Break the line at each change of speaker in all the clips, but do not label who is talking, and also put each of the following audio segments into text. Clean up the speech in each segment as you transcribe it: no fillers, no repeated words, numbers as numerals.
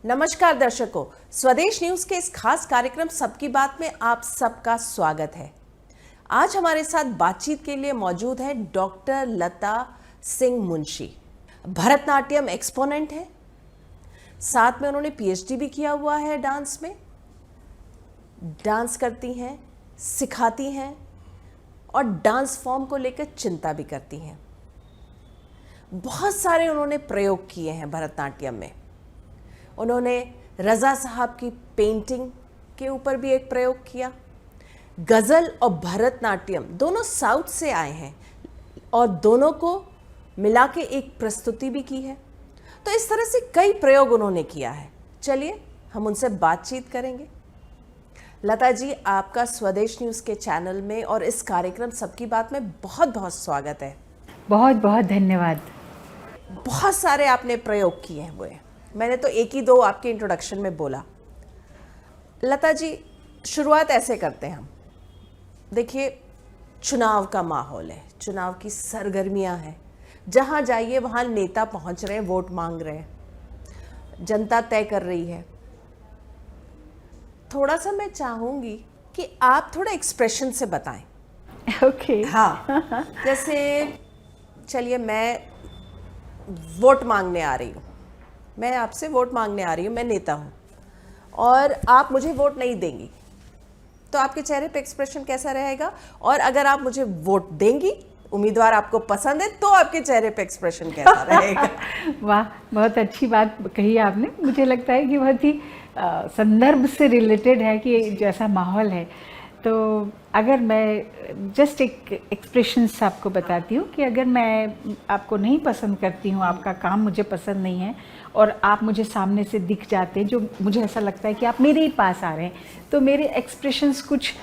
नमस्कार दर्शकों, स्वदेश न्यूज के इस खास कार्यक्रम सबकी बात में आप सबका स्वागत है। आज हमारे साथ बातचीत के लिए मौजूद है डॉक्टर लता सिंह मुंशी। भरतनाट्यम एक्सपोनेंट है, साथ में उन्होंने पीएचडी भी किया हुआ है डांस में। डांस करती हैं, सिखाती हैं और डांस फॉर्म को लेकर चिंता भी करती हैं। बहुत सारे उन्होंने प्रयोग किए हैं भरतनाट्यम में। उन्होंने रज़ा साहब की पेंटिंग के ऊपर भी एक प्रयोग किया। गज़ल और भरतनाट्यम दोनों साउथ से आए हैं और दोनों को मिला के एक प्रस्तुति भी की है। तो इस तरह से कई प्रयोग उन्होंने किया है। चलिए हम उनसे बातचीत करेंगे। लता जी, आपका स्वदेश न्यूज़ के चैनल में और इस कार्यक्रम सबकी बात में बहुत बहुत स्वागत है।
बहुत बहुत धन्यवाद।
बहुत सारे आपने प्रयोग किए हुए हैं, मैंने तो एक ही दो आपके इंट्रोडक्शन में बोला। लता जी, शुरुआत ऐसे करते हैं हम। देखिए, चुनाव का माहौल है, चुनाव की सरगर्मियां हैं। जहां जाइए वहां नेता पहुंच रहे हैं, वोट मांग रहे हैं, जनता तय कर रही है। थोड़ा सा मैं चाहूंगी कि आप थोड़ा एक्सप्रेशन से बताएं।
ओके।
हाँ, जैसे चलिए मैं वोट मांगने आ रही हूँ, मैं आपसे वोट मांगने आ रही हूँ, मैं नेता हूँ और आप मुझे वोट नहीं देंगी, तो आपके चेहरे पे एक्सप्रेशन कैसा रहेगा? और अगर आप मुझे वोट देंगी, उम्मीदवार आपको पसंद है, तो आपके चेहरे पे एक्सप्रेशन कैसा रहेगा?
वाह, बहुत अच्छी बात कही आपने। मुझे लगता है कि बहुत ही संदर्भ से रिलेटेड है कि जैसा माहौल है। तो अगर मैं जस्ट एक एक्सप्रेशंस आपको बताती हूँ कि अगर मैं आपको नहीं पसंद करती हूँ, आपका काम मुझे पसंद नहीं है और आप मुझे सामने से दिख जाते हैं, जो मुझे ऐसा लगता है कि आप मेरे ही पास आ रहे हैं, तो मेरे एक्सप्रेशंस कुछ,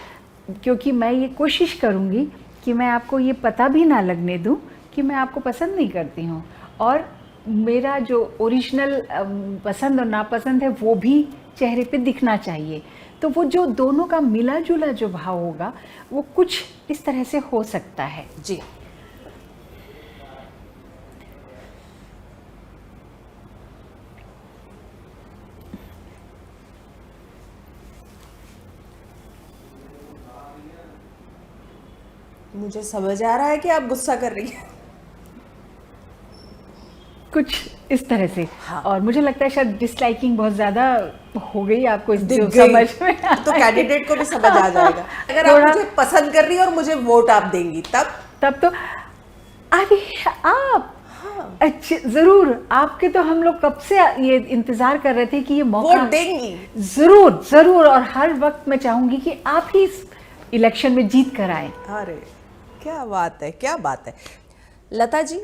क्योंकि मैं ये कोशिश करूँगी कि मैं आपको ये पता भी ना लगने दूँ कि मैं आपको पसंद नहीं करती हूँ, और मेरा जो ओरिजिनल पसंद और नापसंद है वो भी चेहरे पे दिखना चाहिए। तो वो जो दोनों का मिला जुला जो भाव होगा वो कुछ इस तरह से हो सकता है।
जी, मुझे समझ आ रहा है कि आप गुस्सा कर रही हैं।
कुछ इस तरह से।
हाँ।
और मुझे लगता है शायद डिसलाइकिंग बहुत ज़्यादा हो गई आपको इस
दिख
जो
गई,
समझ में
तो कैंडिडेट को भी समझ आ जाएगा। अगर आप मुझे पसंद कर रही हो और मुझे वोट आप देंगी, तब
तो अरे आप,
हाँ,
अच्छा ज़रूर, आपके तो हम लोग कब से ये इंतज़ार कर रहे थे कि ये मौका
वोट देंगी।
ज़रूर ज़रूर, और हर वक्त मैं चाहूँगी कि आप ही इस इलेक्शन में जीत कर आए।
अरे क्या बात है, क्या बात है। लता जी,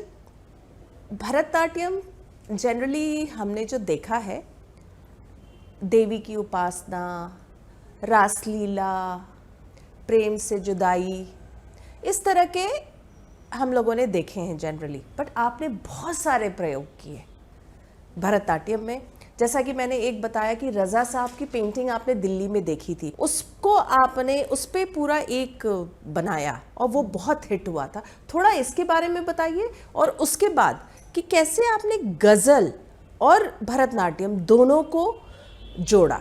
भरतनाट्यम जनरली हमने जो देखा है, देवी की उपासना, रासलीला, प्रेम से जुदाई, इस तरह के हम लोगों ने देखे हैं जनरली। बट आपने बहुत सारे प्रयोग किए भरतनाट्यम में। जैसा कि मैंने एक बताया कि रज़ा साहब की पेंटिंग आपने दिल्ली में देखी थी, उसको आपने उस पर पूरा एक बनाया और वो बहुत हिट हुआ था। थोड़ा इसके बारे में बताइए, और उसके बाद कि कैसे आपने गज़ल और भरतनाट्यम दोनों को जोड़ा।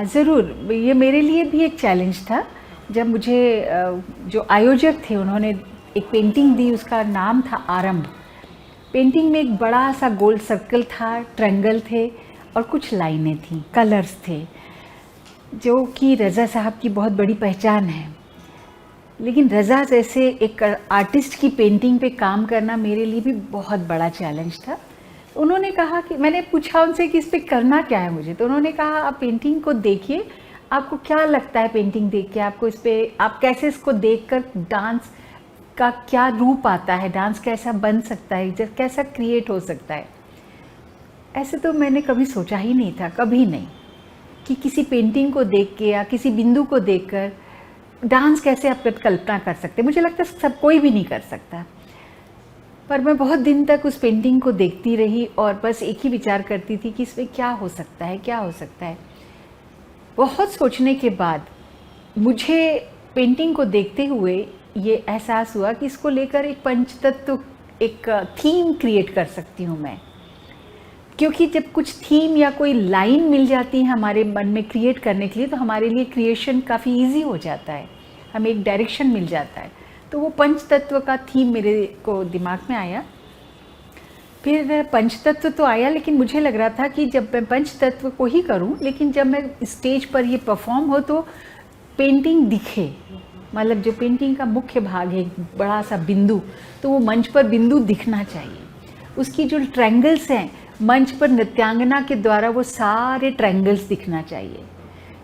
ज़रूर, ये मेरे लिए भी एक चैलेंज था। जब मुझे जो आयोजक थे उन्होंने एक पेंटिंग दी, उसका नाम था आरंभ। पेंटिंग में एक बड़ा सा गोल सर्कल था, ट्रायंगल थे और कुछ लाइनें थी, कलर्स थे, जो कि रज़ा साहब की बहुत बड़ी पहचान है। लेकिन रज़ा जैसे एक आर्टिस्ट की पेंटिंग पे काम करना मेरे लिए भी बहुत बड़ा चैलेंज था। उन्होंने कहा कि, मैंने पूछा उनसे कि इस पे करना क्या है मुझे, तो उन्होंने कहा आप पेंटिंग को देखिए, आपको क्या लगता है पेंटिंग देख के, आपको इस पे, आप कैसे इसको देखकर डांस का क्या रूप आता है, डांस कैसा बन सकता है, कैसा क्रिएट हो सकता है। ऐसे तो मैंने कभी सोचा ही नहीं था, कभी नहीं, कि किसी पेंटिंग को देख के या किसी बिंदु को देखकर डांस कैसे आप कल्पना कर सकते। मुझे लगता है सब कोई भी नहीं कर सकता। पर मैं बहुत दिन तक उस पेंटिंग को देखती रही और बस एक ही विचार करती थी कि इसमें क्या हो सकता है, क्या हो सकता है। बहुत सोचने के बाद मुझे पेंटिंग को देखते हुए ये एहसास हुआ कि इसको लेकर एक पंचतत्व, एक थीम क्रिएट कर सकती हूँ मैं, क्योंकि जब कुछ थीम या कोई लाइन मिल जाती है हमारे मन में क्रिएट करने के लिए, तो हमारे लिए क्रिएशन काफ़ी इजी हो जाता है, हमें एक डायरेक्शन मिल जाता है। तो वो पंचतत्व का थीम मेरे को दिमाग में आया। फिर पंचतत्व तो आया, लेकिन मुझे लग रहा था कि जब मैं पंचतत्व को ही करूं, लेकिन जब मैं स्टेज पर ये परफॉर्म हो तो पेंटिंग दिखे, मतलब जो पेंटिंग का मुख्य भाग है, बड़ा सा बिंदु, तो वो मंच पर बिंदु दिखना चाहिए। उसकी जो ट्रायंगल्स हैं मंच पर नृत्यांगना के द्वारा वो सारे ट्रायंगल्स दिखना चाहिए,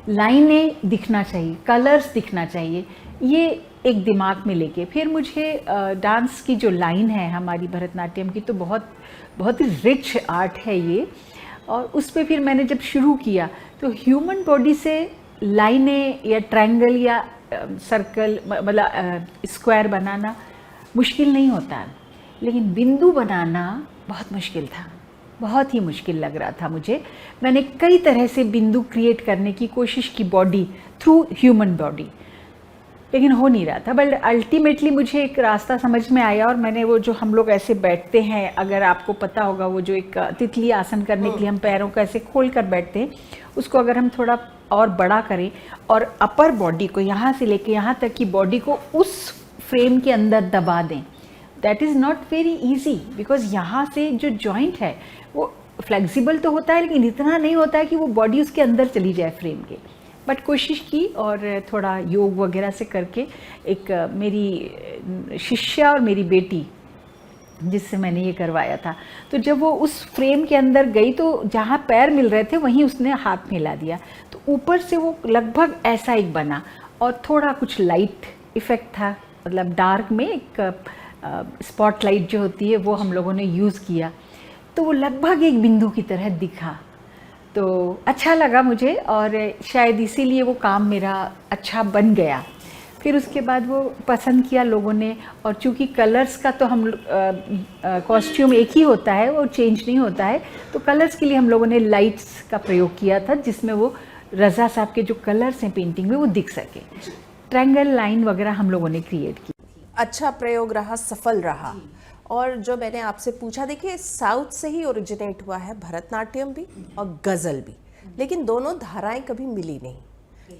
लाइनें दिखना चाहिए, कलर्स दिखना चाहिए। ये एक दिमाग में लेके फिर मुझे डांस की जो लाइन है हमारी भरतनाट्यम की, तो बहुत बहुत ही रिच आर्ट है ये। और उस पर फिर मैंने जब शुरू किया तो ह्यूमन बॉडी से लाइनें या ट्रायंगल या सर्कल, मतलब स्क्वायर बनाना मुश्किल नहीं होता, लेकिन बिंदु बनाना बहुत मुश्किल था, बहुत ही मुश्किल लग रहा था मुझे। मैंने कई तरह से बिंदु क्रिएट करने की कोशिश की बॉडी थ्रू ह्यूमन बॉडी, लेकिन हो नहीं रहा था। बट अल्टीमेटली मुझे एक रास्ता समझ में आया, और मैंने वो जो हम लोग ऐसे बैठते हैं, अगर आपको पता होगा, वो जो एक तितली आसन करने के लिए हम पैरों को ऐसे खोल कर बैठते हैं, उसको अगर हम थोड़ा और बड़ा करें और अपर बॉडी को यहाँ से लेके यहाँ तक की बॉडी को उस फ्रेम के अंदर दबा दें, that is not very easy, because यहाँ से जो जॉइंट है वो फ्लेक्सिबल तो होता है, लेकिन इतना नहीं होता है कि वो बॉडी उसके अंदर चली जाए फ्रेम के। बट कोशिश की, और थोड़ा योग वगैरह से करके एक मेरी शिष्या और मेरी बेटी जिससे मैंने ये करवाया था, तो जब वो उस फ्रेम के अंदर गई तो जहाँ पैर मिल रहे थे वहीं उसने हाथ मिला दिया, तो ऊपर से वो लगभग ऐसा एक बना, और थोड़ा कुछ लाइट इफ़ेक्ट था, मतलब डार्क में एक स्पॉटलाइट जो होती है वो हम लोगों ने यूज़ किया, तो वो लगभग एक बिंदु की तरह दिखा। तो अच्छा लगा मुझे, और शायद इसीलिए वो काम मेरा अच्छा बन गया। फिर उसके बाद वो पसंद किया लोगों ने, और चूँकि कलर्स का तो हम कॉस्ट्यूम एक ही होता है, वो चेंज नहीं होता है, तो कलर्स के लिए हम लोगों ने लाइट्स का प्रयोग किया था, जिसमें वो रज़ा साहब के जो कलर्स हैं पेंटिंग में वो दिख सके। ट्रायंगल लाइन वगैरह हम लोगों ने क्रिएट की।
अच्छा प्रयोग रहा, सफल रहा। और जो मैंने आपसे पूछा, देखिए साउथ से ही ओरिजिनेट हुआ है भरतनाट्यम भी और गज़ल भी, लेकिन दोनों धाराएं कभी मिली नहीं,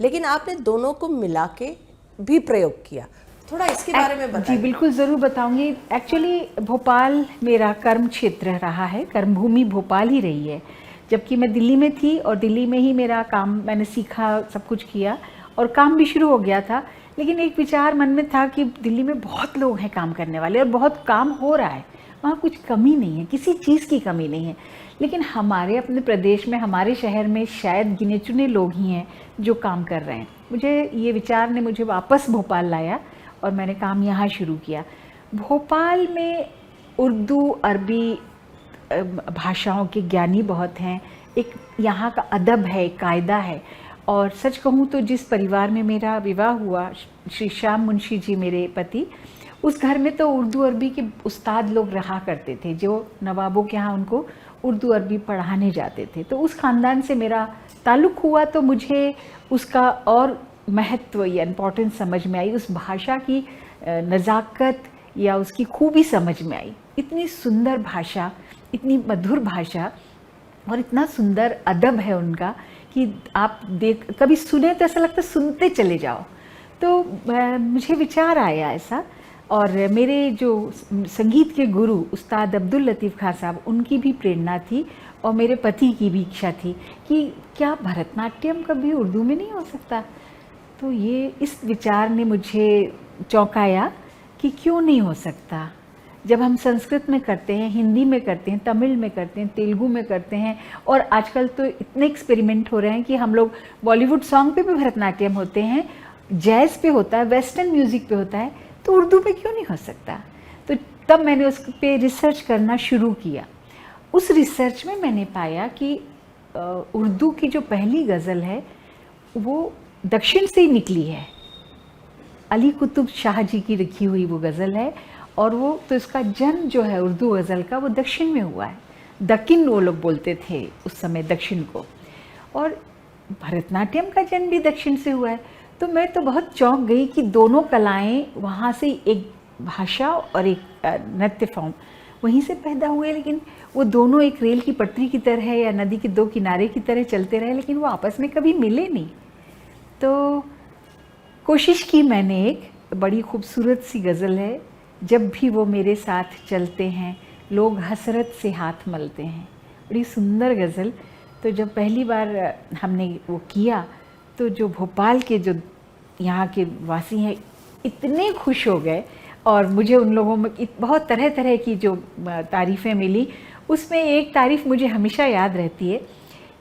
लेकिन आपने दोनों को मिला के भी प्रयोग किया। थोड़ा इसके बारे में बताइए।
जी बिल्कुल, ज़रूर बताऊंगी। एक्चुअली भोपाल मेरा कर्म क्षेत्र रहा है, कर्मभूमि भोपाल ही रही है, जबकि मैं दिल्ली में थी, और दिल्ली में ही मेरा काम मैंने सीखा, सब कुछ किया, और काम भी शुरू हो गया था। लेकिन एक विचार मन में था कि दिल्ली में बहुत लोग हैं काम करने वाले, और बहुत काम हो रहा है, वहाँ कुछ कमी नहीं है, किसी चीज़ की कमी नहीं है, लेकिन हमारे अपने प्रदेश में, हमारे शहर में शायद गिने चुने लोग ही हैं जो काम कर रहे हैं। मुझे ये विचार ने मुझे वापस भोपाल लाया, और मैंने काम यहाँ शुरू किया। भोपाल में उर्दू, अरबी भाषाओं के ज्ञानी बहुत हैं, एक यहाँ का अदब है, एक कायदा है। और सच कहूँ तो जिस परिवार में मेरा विवाह हुआ, श्री श्याम मुंशी जी मेरे पति, उस घर में तो उर्दू अरबी के उस्ताद लोग रहा करते थे, जो नवाबों के यहाँ उनको उर्दू अरबी पढ़ाने जाते थे। तो उस ख़ानदान से मेरा ताल्लुक़ हुआ, तो मुझे उसका और महत्व या इम्पोर्टेंस समझ में आई, उस भाषा की नज़ाकत या उसकी खूबी समझ में आई। इतनी सुंदर भाषा, इतनी मधुर भाषा, और इतना सुंदर अदब है उनका कि आप कभी सुने तो ऐसा लगता है सुनते चले जाओ। तो मुझे विचार आया ऐसा, और मेरे जो संगीत के गुरु उस्ताद अब्दुल लतीफ़ खान साहब, उनकी भी प्रेरणा थी, और मेरे पति की भी इच्छा थी कि क्या भरतनाट्यम कभी उर्दू में नहीं हो सकता। तो ये इस विचार ने मुझे चौंकाया कि क्यों नहीं हो सकता। जब हम संस्कृत में करते हैं, हिंदी में करते हैं, तमिल में करते हैं, तेलुगु में करते हैं, और आजकल तो इतने एक्सपेरिमेंट हो रहे हैं कि हम लोग बॉलीवुड सॉन्ग पे भी भरतनाट्यम होते हैं, जैज़ पे होता है, वेस्टर्न म्यूज़िक पे होता है, तो उर्दू पे क्यों नहीं हो सकता। तो तब मैंने उस पे रिसर्च करना शुरू किया। उस रिसर्च में मैंने पाया कि उर्दू की जो पहली गज़ल है वो दक्षिण से ही निकली है। अली कुतुब शाह जी की लिखी हुई वो गज़ल है, और वो तो इसका जन्म जो है उर्दू गज़ल का, वो दक्षिण में हुआ है। दक्कन वो लोग बोलते थे उस समय दक्षिण को, और भरतनाट्यम का जन्म भी दक्षिण से हुआ है। तो मैं तो बहुत चौंक गई कि दोनों कलाएं वहाँ से, एक भाषा और एक नृत्य फॉर्म, वहीं से पैदा हुए, लेकिन वो दोनों एक रेल की पटरी की तरह या नदी के दो किनारे की तरह चलते रहे, लेकिन वो आपस में कभी मिले नहीं। तो कोशिश की मैंने, एक बड़ी खूबसूरत सी गज़ल है, जब भी वो मेरे साथ चलते हैं लोग हसरत से हाथ मलते हैं, बड़ी सुंदर गज़ल। तो जब पहली बार हमने वो किया तो जो भोपाल के जो यहाँ के वासी हैं इतने खुश हो गए, और मुझे उन लोगों में बहुत तरह तरह की जो तारीफ़ें मिली। उसमें एक तारीफ़ मुझे हमेशा याद रहती है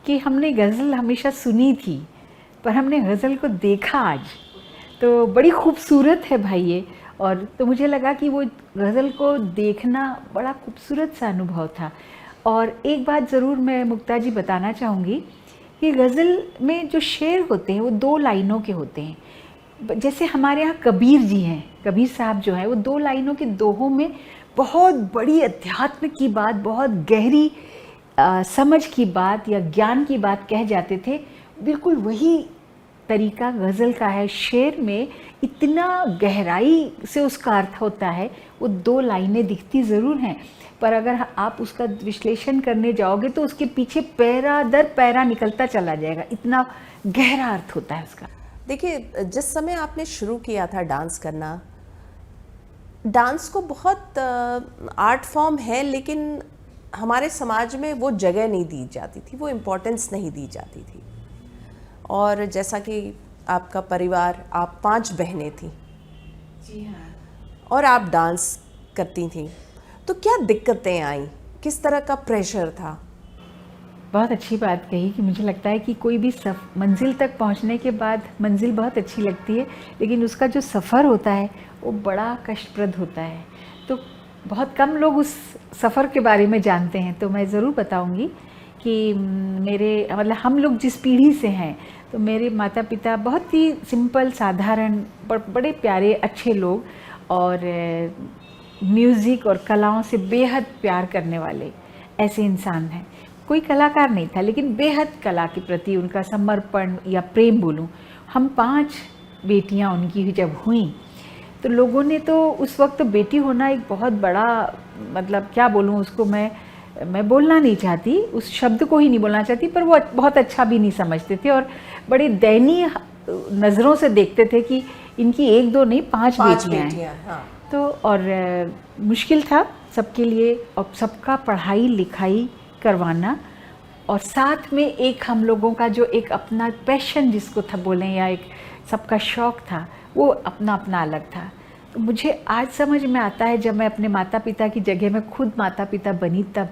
कि हमने गज़ल हमेशा सुनी थी पर हमने गज़ल को देखा आज, तो बड़ी खूबसूरत है भाई ये। और तो मुझे लगा कि वो गज़ल को देखना बड़ा खूबसूरत सा अनुभव था। और एक बात ज़रूर मैं मुक्ता जी बताना चाहूँगी कि गज़ल में जो शेर होते हैं वो 2 लाइनों के होते हैं। जैसे हमारे यहाँ कबीर जी हैं, कबीर साहब जो है वो 2 लाइनों के दोहों में बहुत बड़ी अध्यात्म की बात, बहुत गहरी समझ की बात या ज्ञान की बात कह जाते थे। बिल्कुल वही तरीका गज़ल का है। शेर में इतना गहराई से उसका अर्थ होता है, वो 2 लाइनें दिखती ज़रूर हैं पर अगर आप उसका विश्लेषण करने जाओगे तो उसके पीछे पैरा दर पैरा निकलता चला जाएगा, इतना गहरा अर्थ होता है उसका।
देखिए, जिस समय आपने शुरू किया था डांस करना, डांस को बहुत आर्ट फॉर्म है लेकिन हमारे समाज में वो जगह नहीं दी जाती थी, वो इम्पोर्टेंस नहीं दी जाती थी। और जैसा कि आपका परिवार, आप 5 बहनें थी
जी हाँ,
और आप डांस करती थी, तो क्या दिक्कतें आई, किस तरह का प्रेशर था?
बहुत अच्छी बात कही कि मुझे लगता है कि कोई भी मंजिल तक पहुंचने के बाद मंजिल बहुत अच्छी लगती है, लेकिन उसका जो सफ़र होता है वो बड़ा कष्टप्रद होता है। तो बहुत कम लोग उस सफ़र के बारे में जानते हैं। तो मैं ज़रूर बताऊंगी कि मेरे मतलब हम लोग जिस पीढ़ी से हैं, तो मेरे माता पिता बहुत ही सिंपल, साधारण, बड़े प्यारे, अच्छे लोग, और म्यूज़िक और कलाओं से बेहद प्यार करने वाले ऐसे इंसान हैं। कोई कलाकार नहीं था लेकिन बेहद कला के प्रति उनका समर्पण या प्रेम बोलूं। हम 5 बेटियां उनकी जब हुई तो लोगों ने तो उस वक्त तो बेटी होना एक बहुत बड़ा, मतलब क्या बोलूं उसको, मैं बोलना नहीं चाहती, उस शब्द को ही नहीं बोलना चाहती, पर वो बहुत अच्छा भी नहीं समझते थे और बड़े दयनीय नज़रों से देखते थे कि इनकी 1 2 नहीं 5 बेटियां हैं।
हाँ।
तो और मुश्किल था सबके लिए, और सबका पढ़ाई लिखाई करवाना, और साथ में एक हम लोगों का जो एक अपना पैशन जिसको था बोलें, या एक सबका शौक़ था, वो अपना अपना अलग था। तो मुझे आज समझ में आता है जब मैं अपने माता पिता की जगह में खुद माता पिता बनी तब,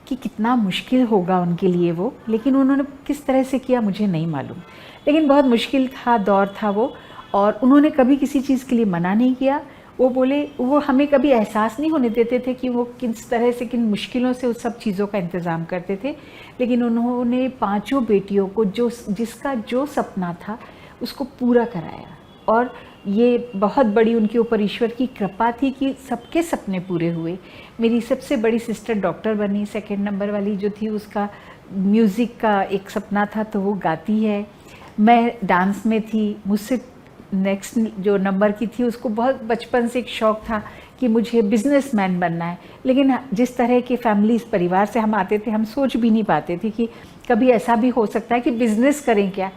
कि कितना मुश्किल होगा उनके लिए वो, लेकिन उन्होंने किस तरह से किया मुझे नहीं मालूम, लेकिन बहुत मुश्किल था, दौर था वो। और उन्होंने कभी किसी चीज़ के लिए मना नहीं किया। वो बोले, वो हमें कभी एहसास नहीं होने देते थे कि वो किस तरह से, किन मुश्किलों से उस सब चीज़ों का इंतज़ाम करते थे, लेकिन उन्होंने 5 बेटियों को जिसका जो सपना था उसको पूरा कराया। और ये बहुत बड़ी उनके ऊपर ईश्वर की कृपा थी कि सबके सपने पूरे हुए। मेरी सबसे बड़ी सिस्टर डॉक्टर बनी, 2nd नंबर वाली जो थी उसका म्यूज़िक का एक सपना था तो वो गाती है। मैं डांस में थी, मुझसे नेक्स्ट जो नंबर की थी उसको बहुत बचपन से एक शौक़ था कि मुझे बिजनेसमैन बनना है, लेकिन जिस तरह के फैमिली, इस परिवार से हम आते थे, हम सोच भी नहीं पाते थे कि कभी ऐसा भी हो सकता है कि बिज़नेस करें क्या।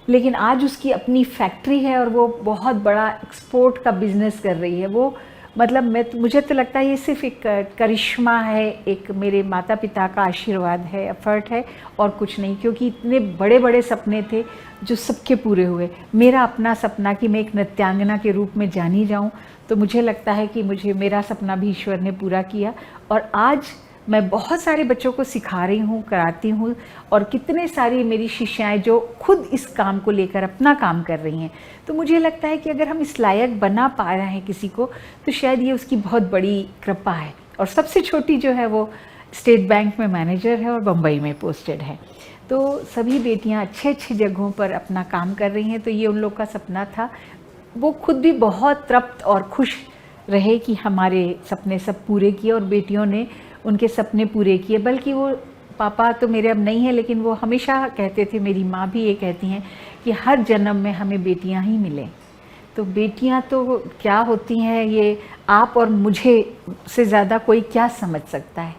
लेकिन आज उसकी अपनी फैक्ट्री है और वो बहुत बड़ा एक्सपोर्ट का बिज़नेस कर रही है। वो मतलब मुझे तो लगता है ये सिर्फ एक करिश्मा है, एक मेरे माता पिता का आशीर्वाद है, एफर्ट है, और कुछ नहीं, क्योंकि इतने बड़े बड़े सपने थे जो सबके पूरे हुए। मेरा अपना सपना कि मैं एक नृत्यांगना के रूप में जानी जाऊं, तो मुझे लगता है कि मेरा सपना भी ईश्वर ने पूरा किया। और आज मैं बहुत सारे बच्चों को सिखा रही हूँ, कराती हूँ, और कितने सारी मेरी शिष्याएं जो खुद इस काम को लेकर अपना काम कर रही हैं। तो मुझे लगता है कि अगर हम इस लायक बना पा रहे हैं किसी को, तो शायद ये उसकी बहुत बड़ी कृपा है। और सबसे छोटी जो है वो स्टेट बैंक में मैनेजर है और बम्बई में पोस्टेड है। तो सभी बेटियां अच्छे अच्छे जगहों पर अपना काम कर रही हैं। तो ये उन लोग का सपना था। वो खुद भी बहुत तृप्त और खुश रहे कि हमारे सपने सब पूरे किए, और बेटियों ने उनके सपने पूरे किए। बल्कि वो, पापा तो मेरे अब नहीं हैं, लेकिन वो हमेशा कहते थे, मेरी माँ भी ये कहती हैं कि हर जन्म में हमें बेटियां ही मिलें। तो बेटियां तो क्या होती हैं ये आप और मुझे से ज़्यादा कोई क्या समझ सकता है।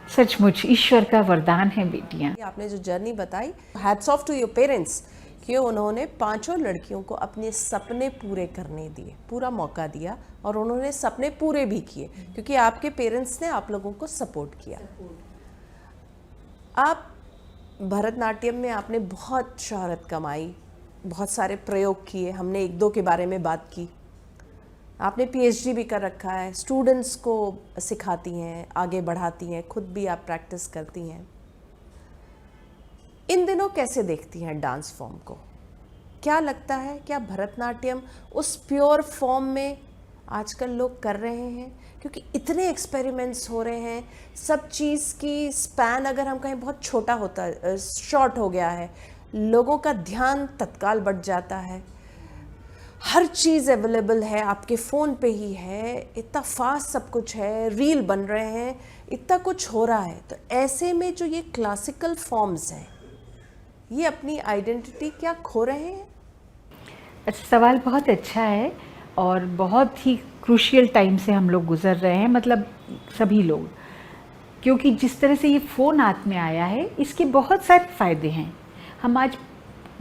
सचमुच ईश्वर का वरदान है बेटियां।
आपने जो जर्नी बताई, hats off to your parents कि उन्होंने पांचों लड़कियों को अपने सपने पूरे करने दिए, पूरा मौका दिया और उन्होंने सपने पूरे भी किए क्योंकि आपके पेरेंट्स ने आप लोगों को सपोर्ट किया। आप भरतनाट्यम में आपने बहुत शोहरत कमाई, बहुत सारे प्रयोग किए, हमने एक दो के बारे में बात की। आपने पीएचडी भी कर रखा है, स्टूडेंट्स को सिखाती हैं, आगे बढ़ाती हैं, खुद भी आप प्रैक्टिस करती हैं। इन दिनों कैसे देखती हैं डांस फॉर्म को? क्या लगता है क्या भरतनाट्यम उस प्योर फॉर्म में आजकल लोग कर रहे हैं? क्योंकि इतने एक्सपेरिमेंट्स हो रहे हैं, सब चीज़ की स्पैन अगर हम कहें बहुत छोटा होता है, शॉर्ट हो गया है, लोगों का ध्यान तत्काल बढ़ जाता है, हर चीज़ अवेलेबल है, आपके फ़ोन पे ही है, इतना फास्ट सब कुछ है, रील बन रहे हैं, इतना कुछ हो रहा है। तो ऐसे में जो ये क्लासिकल फॉर्म्स हैं, ये अपनी आइडेंटिटी क्या खो रहे हैं?
अच्छा, सवाल बहुत अच्छा है और बहुत ही क्रूशियल टाइम से हम लोग गुजर रहे हैं, मतलब सभी लोग, क्योंकि जिस तरह से ये फ़ोन हाथ में आया है इसके बहुत सारे फ़ायदे हैं। हम आज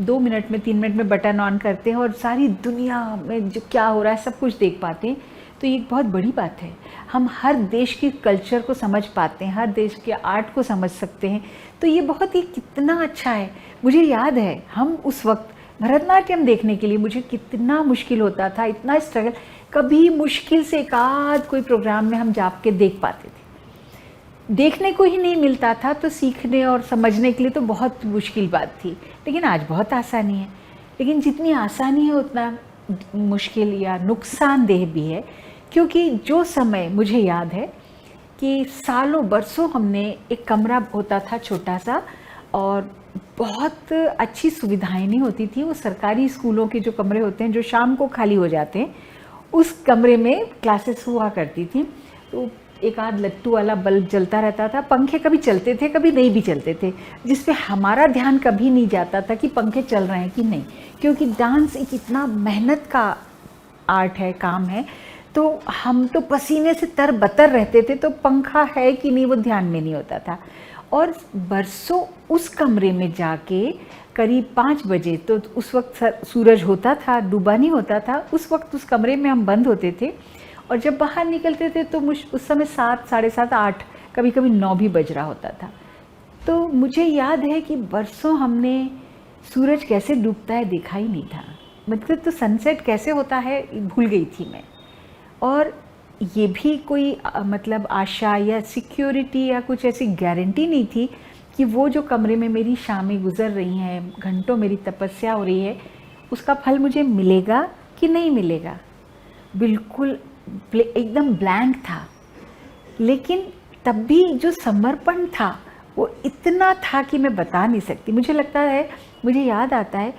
2 मिनट में 3 मिनट में बटन ऑन करते हैं और सारी दुनिया में जो क्या हो रहा है सब कुछ देख पाते हैं, तो ये एक बहुत बड़ी बात है। हम हर देश के कल्चर को समझ पाते हैं, हर देश के आर्ट को समझ सकते हैं, तो ये बहुत ही कितना अच्छा है। मुझे याद है हम उस वक्त भरतनाट्यम देखने के लिए मुझे कितना मुश्किल होता था, इतना स्ट्रगल, कभी मुश्किल से एक आध कोई प्रोग्राम में हम जाके देख पाते थे, देखने को ही नहीं मिलता था, तो सीखने और समझने के लिए तो बहुत मुश्किल बात थी। लेकिन आज बहुत आसानी है, लेकिन जितनी आसानी है उतना मुश्किल या नुकसानदेह भी है, क्योंकि जो समय मुझे याद है कि सालों बरसों हमने एक कमरा होता था छोटा सा और बहुत अच्छी सुविधाएं नहीं होती थी। वो सरकारी स्कूलों के जो कमरे होते हैं जो शाम को खाली हो जाते हैं, उस कमरे में क्लासेस हुआ करती थी। तो एक आध लट्टू वाला बल्ब जलता रहता था, पंखे कभी चलते थे कभी नहीं भी चलते थे, जिस पे हमारा ध्यान कभी नहीं जाता था कि पंखे चल रहे हैं कि नहीं, क्योंकि डांस एक इतना मेहनत का आर्ट है, काम है, तो हम तो पसीने से तरबतर रहते थे, तो पंखा है कि नहीं वो ध्यान में नहीं होता था। और बरसों उस कमरे में जाके करीब 5 बजे, तो उस वक्त सूरज होता था, डूबा नहीं होता था, उस वक्त उस कमरे में हम बंद होते थे और जब बाहर निकलते थे तो उस समय 7, साढ़े 7, 8, कभी कभी 9 भी बज रहा होता था। तो मुझे याद है कि बरसों हमने सूरज कैसे डूबता है देखा ही नहीं था, मतलब तो सनसेट कैसे होता है भूल गई थी मैं। और ये भी कोई मतलब आशा या सिक्योरिटी या कुछ ऐसी गारंटी नहीं थी कि वो जो कमरे में मेरी शामें गुजर रही हैं, घंटों मेरी तपस्या हो रही है, उसका फल मुझे मिलेगा कि नहीं मिलेगा। बिल्कुल एकदम ब्लैंक था, लेकिन तब भी जो समर्पण था वो इतना था कि मैं बता नहीं सकती। मुझे लगता है, मुझे याद आता है,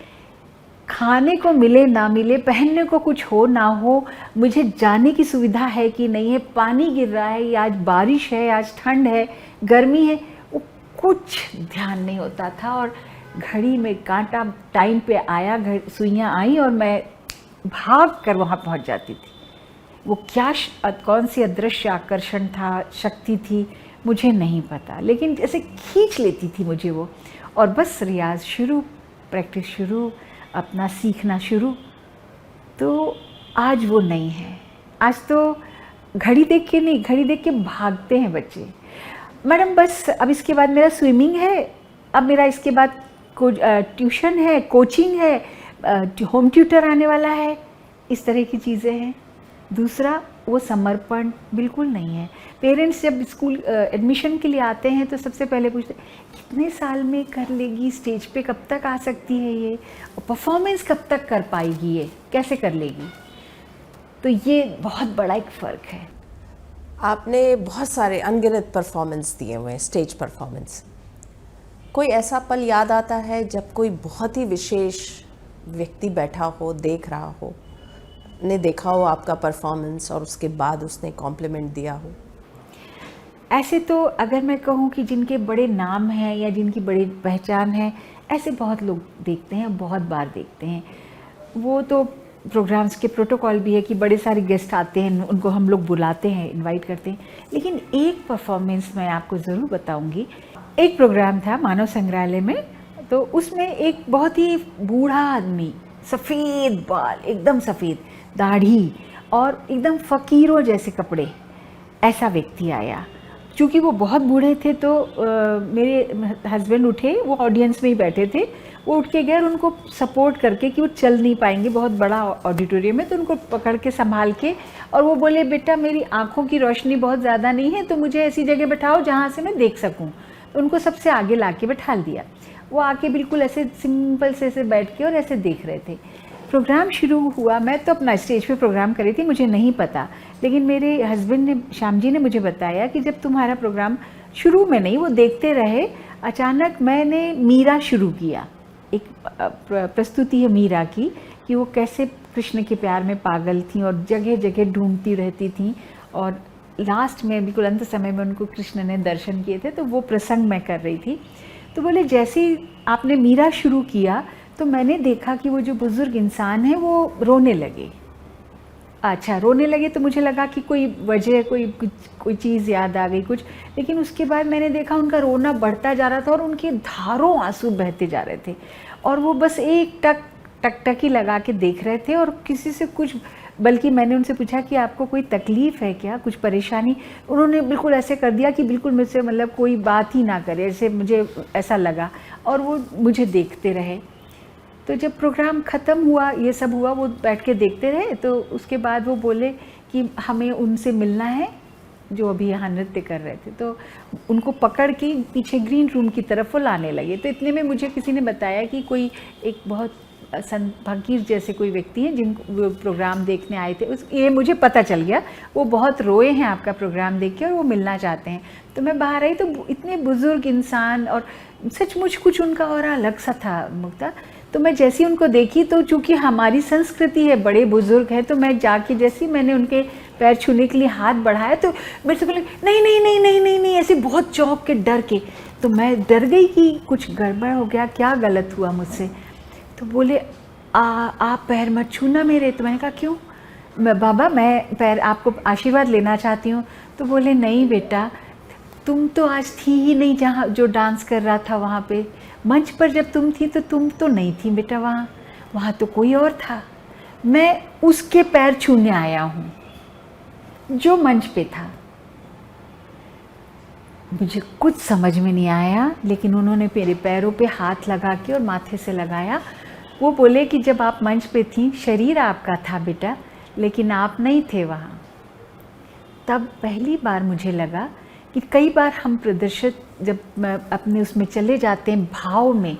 खाने को मिले ना मिले, पहनने को कुछ हो ना हो, मुझे जाने की सुविधा है कि नहीं है, पानी गिर रहा है या आज बारिश है, आज ठंड है, गर्मी है, वो कुछ ध्यान नहीं होता था। और घड़ी में कांटा टाइम पे आया, सुइयाँ आई और मैं भाग कर वहाँ पहुँच जाती थी। वो क्या कौन सी अदृश्य आकर्षण था, शक्ति थी, मुझे नहीं पता, लेकिन जैसे खींच लेती थी मुझे वो, और बस रियाज शुरू, प्रैक्टिस शुरू, अपना सीखना शुरू। तो आज वो नहीं है। आज तो घड़ी देख के नहीं, घड़ी देख के भागते हैं बच्चे। मैडम बस अब इसके बाद मेरा स्विमिंग है, अब मेरा इसके बाद ट्यूशन है, कोचिंग है, होम ट्यूटर आने वाला है, इस तरह की चीज़ें हैं। दूसरा, वो समर्पण बिल्कुल नहीं है। पेरेंट्स जब स्कूल एडमिशन के लिए आते हैं तो सबसे पहले पूछते हैं कितने साल में कर लेगी, स्टेज पे कब तक आ सकती है ये, परफॉर्मेंस कब तक कर पाएगी, ये कैसे कर लेगी। तो ये बहुत बड़ा एक फ़र्क है।
आपने बहुत सारे अनगिनत परफॉर्मेंस दिए हुए हैं, स्टेज परफॉर्मेंस। कोई ऐसा पल याद आता है जब कोई बहुत ही विशेष व्यक्ति बैठा हो, देख रहा हो, ने देखा हो आपका परफॉर्मेंस और उसके बाद उसने कॉम्प्लीमेंट दिया हो?
ऐसे तो अगर मैं कहूँ कि जिनके बड़े नाम हैं या जिनकी बड़ी पहचान है, ऐसे बहुत लोग देखते हैं, बहुत बार देखते हैं। वो तो प्रोग्राम्स के प्रोटोकॉल भी है कि बड़े सारे गेस्ट आते हैं, उनको हम लोग बुलाते हैं, इनवाइट करते हैं। लेकिन एक परफॉर्मेंस मैं आपको ज़रूर बताऊंगी। एक प्रोग्राम था मानव संग्रहालय में, तो उसमें एक बहुत ही बूढ़ा आदमी, सफ़ेद बाल, एकदम सफ़ेद दाढ़ी और एकदम फ़कीरों जैसे कपड़े, ऐसा व्यक्ति आया। चूँकि वो बहुत बूढ़े थे तो मेरे हस्बैंड उठे, वो ऑडियंस में ही बैठे थे, वो उठ के गए और उनको सपोर्ट करके कि वो चल नहीं पाएंगे, बहुत बड़ा ऑडिटोरियम है, तो उनको पकड़ के संभाल के, और वो बोले बेटा मेरी आँखों की रोशनी बहुत ज़्यादा नहीं है, तो मुझे ऐसी जगह बैठाओ जहाँ से मैं देख सकूँ। तो उनको सबसे आगे ला के बैठा दिया। वो आके बिल्कुल ऐसे सिंपल से ऐसे बैठ के और ऐसे देख रहे थे। प्रोग्राम शुरू हुआ, मैं तो अपना स्टेज पे प्रोग्राम कर रही थी, मुझे नहीं पता, लेकिन मेरे हस्बैंड ने, श्याम जी ने मुझे बताया कि जब तुम्हारा प्रोग्राम शुरू में नहीं, वो देखते रहे, अचानक मैंने मीरा शुरू किया। एक प्रस्तुति है मीरा की कि वो कैसे कृष्ण के प्यार में पागल थी और जगह जगह ढूंढती रहती थी, और लास्ट में बिल्कुल अंत समय में उनको कृष्ण ने दर्शन किए थे, तो वो प्रसंग मैं कर रही थी। तो बोले जैसे ही आपने मीरा शुरू किया तो मैंने देखा कि वो जो बुज़ुर्ग इंसान है वो रोने लगे। अच्छा, रोने लगे तो मुझे लगा कि कोई वजह, कोई चीज़ याद आ गई कुछ, लेकिन उसके बाद मैंने देखा उनका रोना बढ़ता जा रहा था और उनके धारों आंसू बहते जा रहे थे, और वो बस एक टकटकी लगा के देख रहे थे और किसी से कुछ, बल्कि मैंने उनसे पूछा कि आपको कोई तकलीफ़ है क्या, कुछ परेशानी? उन्होंने बिल्कुल ऐसे कर दिया कि बिल्कुल मुझसे मतलब कोई बात ही ना करे, ऐसे मुझे ऐसा लगा, और वो मुझे देखते रहे। तो जब प्रोग्राम ख़त्म हुआ, ये सब हुआ, वो बैठ के देखते रहे, तो उसके बाद वो बोले कि हमें उनसे मिलना है जो अभी यहाँ नृत्य कर रहे थे। तो उनको पकड़ के पीछे ग्रीन रूम की तरफ वो लाने लगे। तो इतने में मुझे किसी ने बताया कि कोई एक बहुत संत फकीर जैसे कोई व्यक्ति हैं जिनको वो प्रोग्राम देखने आए थे, ये मुझे पता चल गया, वो बहुत रोए हैं आपका प्रोग्राम देख के और वो मिलना चाहते हैं। तो मैं बाहर आई तो इतने बुज़ुर्ग इंसान, और सचमुच कुछ उनका और अलग सा था मुक्ता। तो मैं जैसी उनको देखी, तो चूँकि हमारी संस्कृति है, बड़े बुज़ुर्ग हैं, तो मैं जाके जैसी मैंने उनके पैर छूने के लिए हाथ बढ़ाया तो मेरे से बोले नहीं नहीं नहीं नहीं नहीं नहीं, ऐसे बहुत चौंक के डर के। तो मैं डर गई कि कुछ गड़बड़ हो गया, क्या गलत हुआ मुझसे। तो बोले आप पैर मत छूना मेरे। तो मैंने कहा क्यों? बाबा मैं पैर, आपको आशीर्वाद लेना चाहती हूँ। तो बोले नहीं बेटा, तुम तो आज थी ही नहीं जहाँ जो डांस कर रहा था वहाँ पे, मंच पर जब तुम थी तो तुम तो नहीं थी बेटा, वहाँ तो कोई और था, मैं उसके पैर छूने आया हूँ जो मंच पे था। मुझे कुछ समझ में नहीं आया, लेकिन उन्होंने मेरे पैरों पे हाथ लगा के और माथे से लगाया। वो बोले कि जब आप मंच पे थी, शरीर आपका था बेटा, लेकिन आप नहीं थे वहाँ। तब पहली बार मुझे लगा कि कई बार हम प्रदर्शित जब अपने उसमें चले जाते हैं भाव में,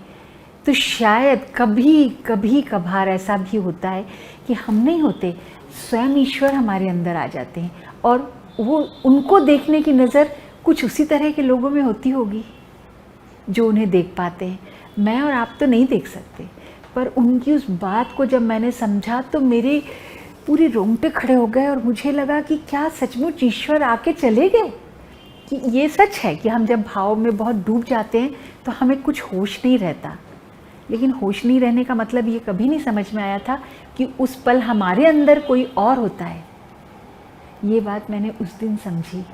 तो शायद कभी कभार ऐसा भी होता है कि हम नहीं होते, स्वयं ईश्वर हमारे अंदर आ जाते हैं, और वो उनको देखने की नज़र कुछ उसी तरह के लोगों में होती होगी जो उन्हें देख पाते हैं। मैं और आप तो नहीं देख सकते, पर उनकी उस बात को जब मैंने समझा तो मेरे पूरे रोंगटे खड़े हो गए, और मुझे लगा कि क्या सचमुच ईश्वर आके चले गए? कि ये सच है कि हम जब भाव में बहुत डूब जाते हैं तो हमें कुछ होश नहीं रहता, लेकिन होश नहीं रहने का मतलब ये कभी नहीं समझ में आया था कि उस पल हमारे अंदर कोई और होता है। ये बात मैंने उस दिन समझी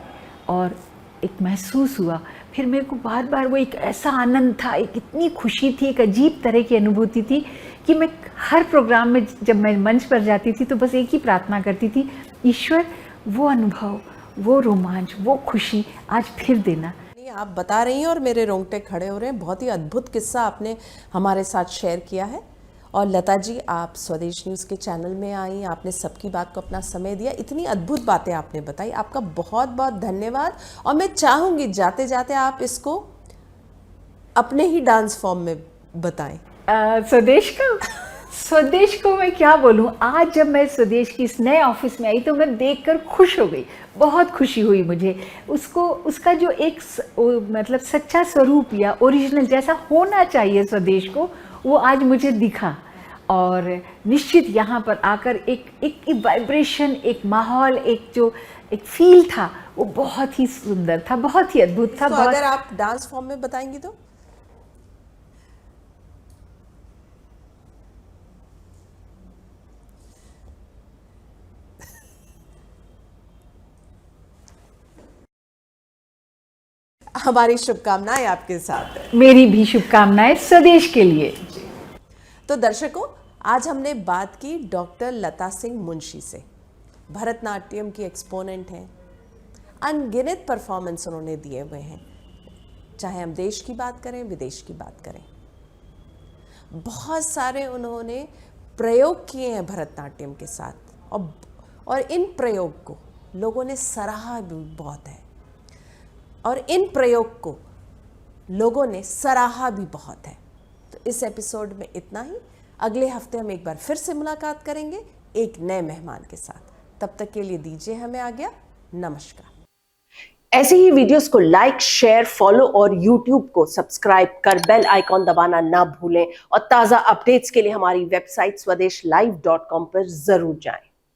और एक महसूस हुआ। फिर मेरे को बार बार वो एक ऐसा आनंद था, एक इतनी खुशी थी, एक अजीब तरह की अनुभूति थी कि मैं हर प्रोग्राम में जब मैं मंच पर जाती थी तो बस एक ही प्रार्थना करती थी, ईश्वर वो अनुभव, वो रोमांच, वो खुशी आज फिर देना।
आप बता रही हैं और मेरे रोंगटे खड़े हो रहे हैं। बहुत ही अद्भुत किस्सा आपने हमारे साथ शेयर किया है। और लता जी, आप स्वदेश न्यूज़ के चैनल में आई, आपने सबकी बात को अपना समय दिया, इतनी अद्भुत बातें आपने बताई, आपका बहुत बहुत धन्यवाद। और मैं चाहूँगी जाते जाते आप इसको अपने ही डांस फॉर्म में बताएं।
स्वदेश को मैं क्या बोलूँ, आज जब मैं स्वदेश की इस नए ऑफिस में आई तो मैं देखकर खुश हो गई, बहुत खुशी हुई मुझे। उसका जो एक मतलब सच्चा स्वरूप या ओरिजिनल जैसा होना चाहिए स्वदेश को, वो आज मुझे दिखा। और निश्चित यहाँ पर आकर एक वाइब्रेशन, एक माहौल, एक फील था, वो बहुत ही सुंदर था, बहुत ही अद्भुत था।
तो अगर आप डांस फॉर्म में बताएंगी तो? हमारी शुभकामनाएं आपके साथ है।
मेरी भी शुभकामनाएं स्वदेश के लिए।
तो दर्शकों, आज हमने बात की डॉक्टर लता सिंह मुंशी से। भरतनाट्यम की एक्सपोनेंट हैं, अनगिनत परफॉर्मेंस उन्होंने दिए हुए हैं, चाहे हम देश की बात करें विदेश की बात करें। बहुत सारे उन्होंने प्रयोग किए हैं भरतनाट्यम के साथ, और इन प्रयोग को लोगों ने सराहा भी बहुत है, और इन प्रयोग को लोगों ने सराहा भी बहुत है। तो इस एपिसोड में इतना ही। अगले हफ्ते हम एक बार फिर से मुलाकात करेंगे एक नए मेहमान के साथ। तब तक के लिए दीजिए हमें आज्ञा। नमस्कार। ऐसे ही वीडियोस को लाइक, शेयर, फॉलो और YouTube को सब्सक्राइब कर बेल आइकॉन दबाना ना भूलें, और ताज़ा अपडेट्स के लिए हमारी वेबसाइट swedeshlive.com पर जरूर जाएं।